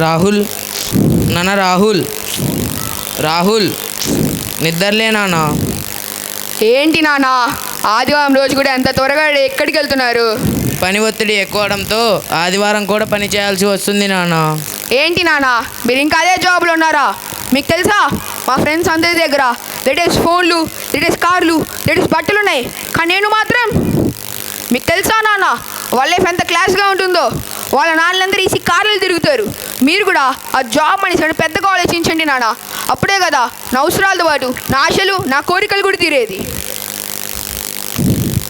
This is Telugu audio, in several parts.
రాహుల్, నాన్న రాహుల్, రాహుల్ నిద్రలే నాన్న. ఏంటి నాన్న ఆదివారం రోజు కూడా ఎంత త్వరగా ఎక్కడికి వెళ్తున్నారు? పని ఒత్తిడి ఎక్కువడంతో ఆదివారం కూడా పని చేయాల్సి వస్తుంది నాన్న. ఏంటి నాన్న మీరు ఇంకా అదే జాబ్లో ఉన్నారా? మీకు తెలుసా మా ఫ్రెండ్స్ అందరి దగ్గర లేటెస్ట్ ఫోన్లు, లేటెస్ట్ కార్లు, లేటెస్ట్ బట్టలు ఉన్నాయి. కానీ నేను మాత్రం, మీకు తెలుసా నాన్న వాళ్ళ లైఫ్ ఎంత క్లాస్గా ఉంటుందో? వాళ్ళ నాన్నలందరూ ఈ కార్లు తిరుగుతారు. మీరు కూడా ఆ జాబ్ మనిషి పెద్దగా ఆలోచించండి నాన్న. అప్పుడే కదా నా అవసరాలతో పాటు నా ఆశలు, నా కోరికలు కూడా తీరేది.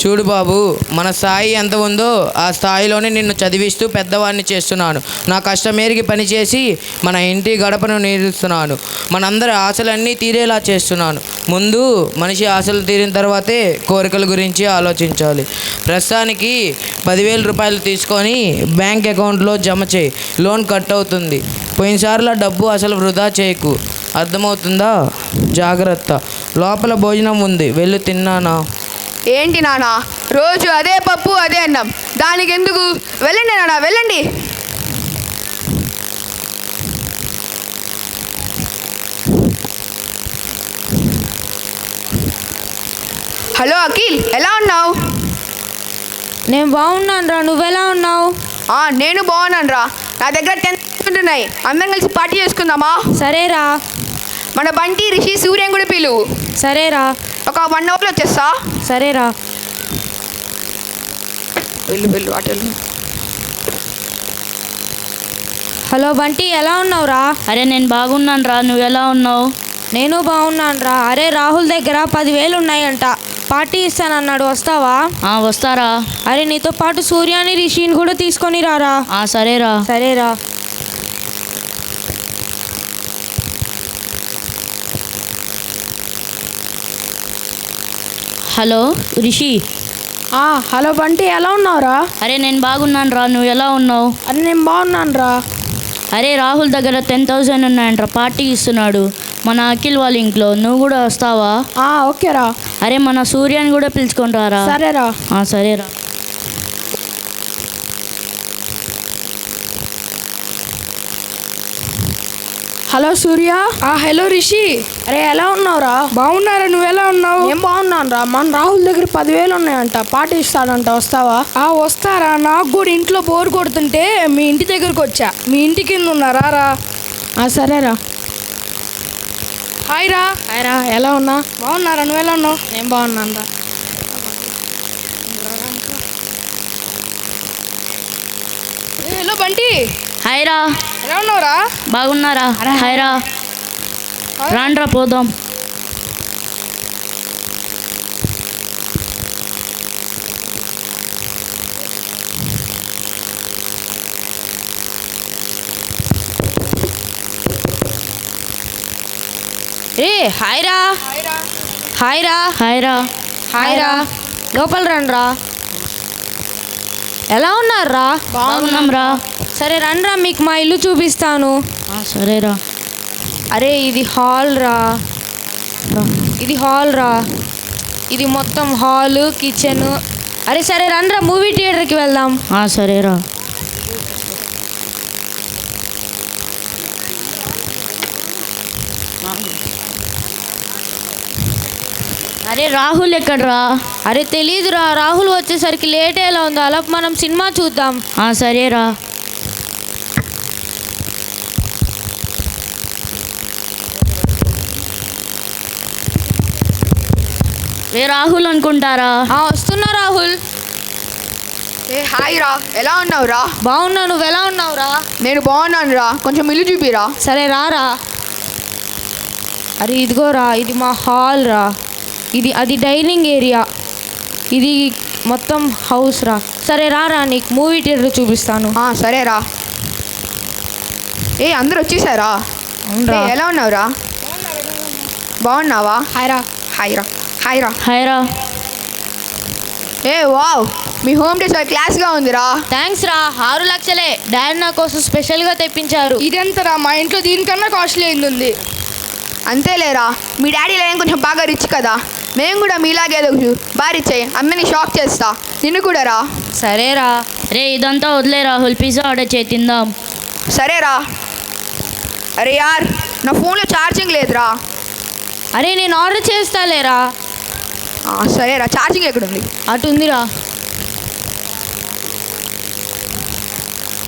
చూడు బాబు, మన స్థాయి ఎంత ఉందో ఆ స్థాయిలోనే నిన్ను చదివిస్తూ పెద్దవాడిని చేస్తున్నాను. నా కష్టమేరికి పనిచేసి మన ఇంటి గడపను నీరుస్తున్నాను. మనందరి ఆశలన్నీ తీరేలా చేస్తున్నాను. ముందు మనిషి ఆశలు తీరిన తర్వాతే కోరికల గురించి ఆలోచించాలి. ప్రస్తుతానికి 10,000 రూపాయలు తీసుకొని బ్యాంక్ అకౌంట్లో జమ చేయి. లోన్ కట్ అవుతుంది. పోయినసార్లు డబ్బు అసలు వృధా చేయకు, అర్థమవుతుందా? జాగ్రత్త. లోపల భోజనం ఉంది, వెళ్ళి తిన్నానా? ఏంటి నాన్న రోజు అదే పప్పు అదే అన్నం, దానికి ఎందుకు? వెళ్ళండి నాన్న వెళ్ళండి. హలో అఖిల్, ఎలా ఉన్నావు? నేను బాగున్నాను రా, నువ్వెలా ఉన్నావు? నేను బాగున్నాను రా. నా దగ్గర 10,000 ఉంటున్నాయి, అందరం కలిసి పార్టీ చేసుకుందామా? సరేరా. మన బంటి, రిషి, సూర్యం కూడా పిలువు. సరేరా. ఒక 1 అవర్లో వచ్చేస్తా. సరేరా. వెళ్ళు అటు. హలో బంటి, ఎలా ఉన్నావురా? అరే నేను బాగున్నాను రా, నువ్వు ఎలా ఉన్నావు? నేను బాగున్నాను రా. అరే రాహుల్ దగ్గర 10,000 ఉన్నాయంట, పార్టీ ఇస్తానన్నాడు, వస్తావా? వస్తారా. అరే నీతో పాటు సూర్యాని, రిషిని కూడా తీసుకొని రారా. సరేరా. సరేరా. హలో రిషి. హలో బంటి, ఎలా ఉన్నావురా? అరే నేను బాగున్నాను రా, నువ్వు ఎలా ఉన్నావు? అరే నేను బాగున్నాను రా. అరే రాహుల్ దగ్గర 10,000 ఉన్నాయంట, పార్టీ ఇస్తున్నాడు మన అఖిల్ వాళ్ళ ఇంట్లో. నువ్వు కూడా వస్తావా? ఓకేరా. అరే మన సూర్యాని కూడా పిలుచుకొని రారా. సరేరా. సరేరా. హలో సూర్య. హలో రిషి. అరే ఎలా ఉన్నావురా? బాగున్నారా, నువ్వెలా ఉన్నావు? ఏం బాగున్నాను రా. మన రాహుల్ దగ్గర 10,000 ఉన్నాయంట, పార్టీ ఇస్తాడంట, వస్తావా? వస్తారా. నాకు కూడా ఇంట్లో బోర్ కొడుతుంటే మీ ఇంటి దగ్గరకు వచ్చా. మీ ఇంటి కింద ఉన్నారా? రా. సరేరా. హాయ్ రా. హాయ్ రా, ఎలా ఉన్నా? బాగున్నారా, నువ్వెలా ఉన్నావు? నేను బాగున్నాను రా. హలో బంటి. హాయ్ రా. ఎలా ఉన్నావురా? బాగున్నారా? హాయ్ రా. రాండ్రా పోదాం. హాయ్ రా. హాయ్ రా. హాయ్ రా. హాయ్ రా. లోపల రండ్రా. ఎలా ఉన్నారా? బాగున్నాం రా. సరే రండ్రా, మీకు మా ఇల్లు చూపిస్తాను. సరేరా. అరే ఇది హాల్ రా. ఇది హాల్ రా. ఇది మొత్తం హాలు, కిచెన్. అరే సరే రండ్రా, మూవీ థియేటర్కి వెళ్దాం. సరేరా. అరే రాహుల్ ఎక్కడ్రా? అరే తెలీదురా, రాహుల్ వచ్చేసరికి లేట్ ఎలా ఉందో, అలా మనం సినిమా చూద్దాం. సరేరా. రాహుల్ అనుకుంటారా? వస్తున్నా రాహుల్. హాయ్ రా, ఎలా ఉన్నావు రా? బాగున్నా, నువ్వు ఎలా ఉన్నావు రా? నేను బాగున్నాను రా, కొంచెం ఇల్లు చూపిరా. సరే రారా. అరే ఇదిగోరా, ఇది మా హాల్ రా. అది డైనింగ్ ఏరియా. ఇది మొత్తం హౌస్ రా. సరే రారా, నీకు మూవీ థియేటర్ చూపిస్తాను. సరేరా. అందరూ వచ్చేసారా? ఎలా ఉన్నావురా? బాగున్నావా? హాయ్ రా. హాయ్ రా. హాయ్ రా. హాయ్ రా. వావ్, మీ హోమ్ డే చాలా క్లాస్గా ఉందిరా. థ్యాంక్స్ రా. 6 లక్షలే డాడీ నా కోసం స్పెషల్గా తెప్పించారు. ఇదెంతరా? మా ఇంట్లో దీనికన్నా కాస్ట్లీ అయింది. అంతేలేరా, మీ డాడీ లైన్ కొంచెం బాగా రిచ్ కదా. మేము కూడా మీలాగే బాగా రిచ్ అయ్యి అందరినీ షాక్ చేస్తా. నిన్ను కూడా రా. సరేరా. రే ఇదంతా వదిలే రాహుల్, పిజ్జా ఆర్డర్ చేయి, తిందాం. సరేరా. అరే యార్, నా ఫోన్లో ఛార్జింగ్ లేదురా. అరే నేను ఆర్డర్ చేస్తాలేరా. సరేరా, ఛార్జింగ్ ఎక్కడుంది? అటు ఉందిరా.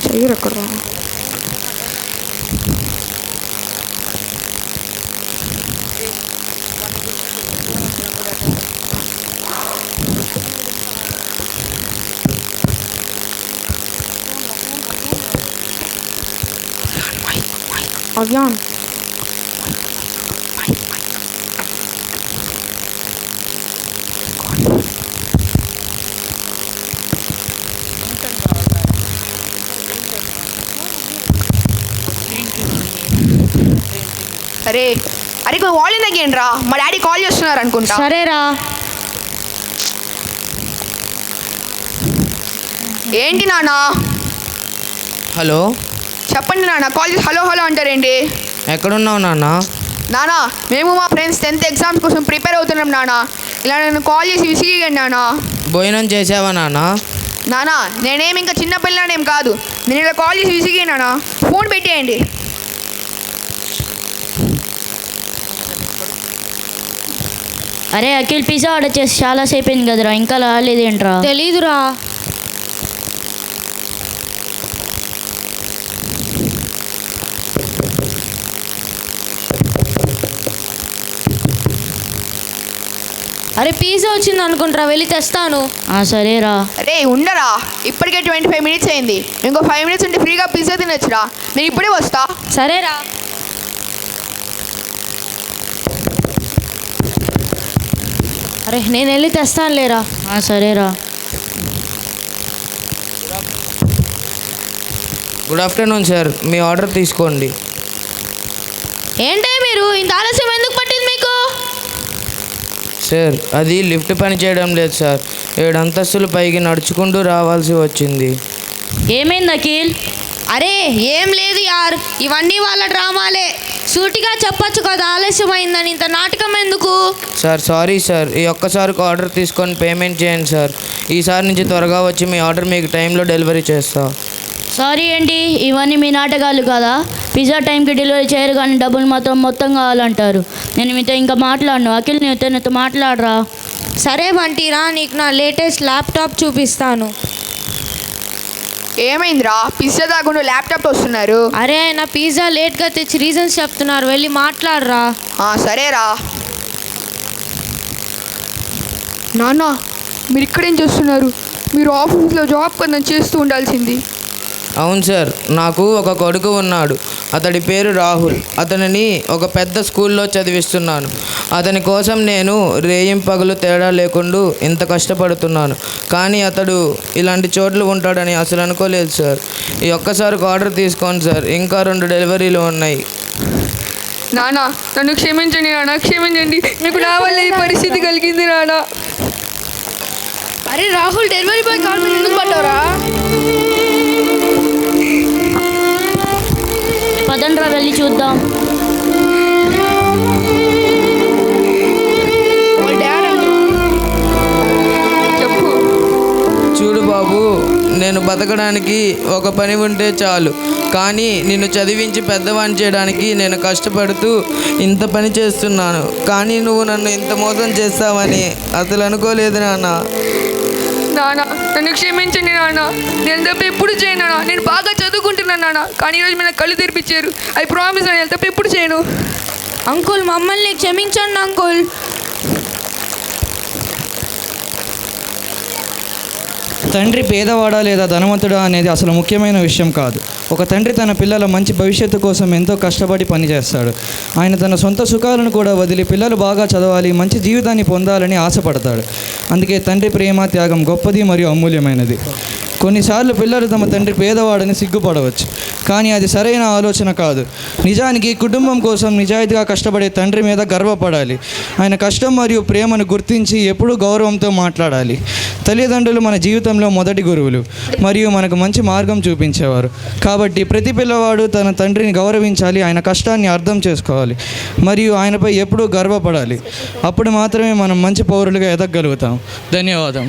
చెయ్యరు ఎక్కడ? అవ్యాన్ అరే అరే వాల్యూమ్ తగ్గండి రా, మా డాడీ కాల్ చేస్తున్నారు అనుకుంటా. సరేరా. ఏంటి నాన్న? హలో, చెప్పండి నాన్న. కాల్ చేసి హలో హలో అంటారేంటి? ఎక్కడున్నావు నాన్న? నానా, మేము మా ఫ్రెండ్స్ 10th ఎగ్జామ్స్ కోసం ప్రిపేర్ అవుతున్నాం నాన్న. ఇలా నన్ను కాల్ చేసి విసిగియండి నాన్న. భోజనం చేసావా నాన్న? నానా, నేనేమి ఇంకా చిన్న పిల్లనేం కాదు. నేను ఇలా కాల్ చేసి విసిగి నాన్న. ఫోన్ పెట్టేయండి. అరే అఖిల్, పిజ్జా ఆర్డర్ చేసి చాలాసేపు అయింది కదరా, ఇంకా రాలేదేంట్రా? తెలీదురా. అరే పిజ్జా వచ్చింది అనుకుంటారా, వెళ్ళి తెస్తాను. సరేరా. అరే ఉండరా, ఇప్పటికే 25 minutes అయింది. ఇంకో 5 minutes ఉంటే ఫ్రీగా పిజ్జా తినొచ్చురా. నేను ఇప్పుడే వస్తా. సరేరా. అరే నేను వెళ్ళి తెస్తాను లేరా. సరేరా. గుడ్ ఆఫ్టర్నూన్ సార్, మీ ఆర్డర్ తీసుకోండి. ఏంటే మీరు ఇంత ఆలస్యం ఎందుకు పట్టింది మీకు? సార్, అది లిఫ్ట్ పని చేయడం లేదు సార్. 7 అంతస్తులు పైకి నడుచుకుంటూ రావాల్సి వచ్చింది. ఏమైంది అఖిల్? అరే ఏం లేదు యార్, ఇవన్నీ వాళ్ళ డ్రామాలే. సూటిగా చెప్పొచ్చు కదా ఆలస్యం అయిందని, ఇంత నాటకం ఎందుకు? సార్ సారీ సార్, ఈ ఒక్కసారికి ఆర్డర్ తీసుకొని పేమెంట్ చేయండి సార్. ఈసారి నుంచి త్వరగా వచ్చి మీ ఆర్డర్ మీకు టైంలో డెలివరీ చేస్తా. సారీ ఏంటి, ఇవన్నీ మీ నాటకాలు కదా? పిజ్జా టైంకి డెలివరీ చేయరు కానీ డబ్బులు మాత్రం మొత్తం కావాలంటారు. నేను మీతో ఇంకా మాట్లాడను. అఖిల్, నీతో మాట్లాడరా. సరే బంటీరా, నీకు నా లేటెస్ట్ ల్యాప్టాప్ చూపిస్తాను. ఏమైందిరా, పిజ్జా తాకుండా ల్యాప్టాప్ వస్తున్నారు? అరే నా పిజ్జా లేట్గా తెచ్చి రీజన్స్ చెప్తున్నారు, వెళ్ళి మాట్లాడరా. సరేరా. నాన్న, మీరు ఇక్కడేం చేస్తున్నారు? మీరు ఆఫీస్లో జాబ్ కొంచెం చేస్తూ ఉండాల్సింది. అవును సార్, నాకు ఒక కొడుకు ఉన్నాడు. అతడి పేరు రాహుల్. అతనిని ఒక పెద్ద స్కూల్లో చదివిస్తున్నాను. అతని కోసం నేను రేయింపగలు తేడా లేకుండా ఇంత కష్టపడుతున్నాను. కానీ అతడు ఇలాంటి చోట్లు ఉంటాడని అసలు అనుకోలేదు సార్. ఈ ఒక్కసారికి ఆర్డర్ తీసుకోండి సార్, ఇంకా 2 డెలివరీలు ఉన్నాయి. నాన్న, నన్ను క్షమించండి నాన్న, క్షమించండి. మీకు నా వల్ల ఈ పరిస్థితి కలిగింది నాన్న. అరే రాహుల్, డెలివరీ బాయ్ కాల్ మీద ఎందుకు పడ్డావురా? పదండ్రా వెళ్ళి చూద్దాం. చెప్పు. చూడు బాబు, నేను బతకడానికి ఒక పని ఉంటే చాలు. కానీ నిన్ను చదివించి పెద్దవాడిని చేయడానికి నేను కష్టపడుతూ ఇంత పని చేస్తున్నాను. కానీ నువ్వు నన్ను ఇంత మోసం చేస్తావని అసలు అనుకోలేదు నాన్న. నాన్న, నన్ను క్షమించండి నాన్న. నేను తప్ప ఎప్పుడు చేయను నాన్న. నేను బాగా చదువుకుంటున్నాను నాన్న. కానీ ఈరోజు మీద కళ్ళు తెరిపించారు. ఐ ప్రామిస్ నేను తప్ప ఎప్పుడు చేయను. అంకుల్, మమ్మల్ని క్షమించండి అంకుల్. తండ్రి పేదవాడా లేదా ధనవంతుడా అనేది అసలు ముఖ్యమైన విషయం కాదు. ఒక తండ్రి తన పిల్లల మంచి భవిష్యత్తు కోసం ఎంతో కష్టపడి పనిచేస్తాడు. ఆయన తన సొంత సుఖాలను కూడా వదిలి పిల్లలు బాగా చదవాలి, మంచి జీవితాన్ని పొందాలని ఆశపడతాడు. అందుకే తండ్రి ప్రేమ త్యాగం గొప్పది మరియు అమూల్యమైనది. కొన్నిసార్లు పిల్లలు తమ తండ్రి పేదవాడని సిగ్గుపడవచ్చు, కానీ అది సరైన ఆలోచన కాదు. నిజానికి కుటుంబం కోసం నిజాయితీగా కష్టపడే తండ్రి మీద గర్వపడాలి. ఆయన కష్టం మరియు ప్రేమను గుర్తించి ఎప్పుడూ గౌరవంతో మాట్లాడాలి. తల్లిదండ్రులు మన జీవితంలో మొదటి గురువులు మరియు మనకు మంచి మార్గం చూపించేవారు. కాబట్టి ప్రతి పిల్లవాడు తన తండ్రిని గౌరవించాలి, ఆయన కష్టాన్ని అర్థం చేసుకోవాలి మరియు ఆయనపై ఎప్పుడూ గర్వపడాలి. అప్పుడు మాత్రమే మనం మంచి పౌరులుగా ఎదగలుగుతాం. ధన్యవాదం.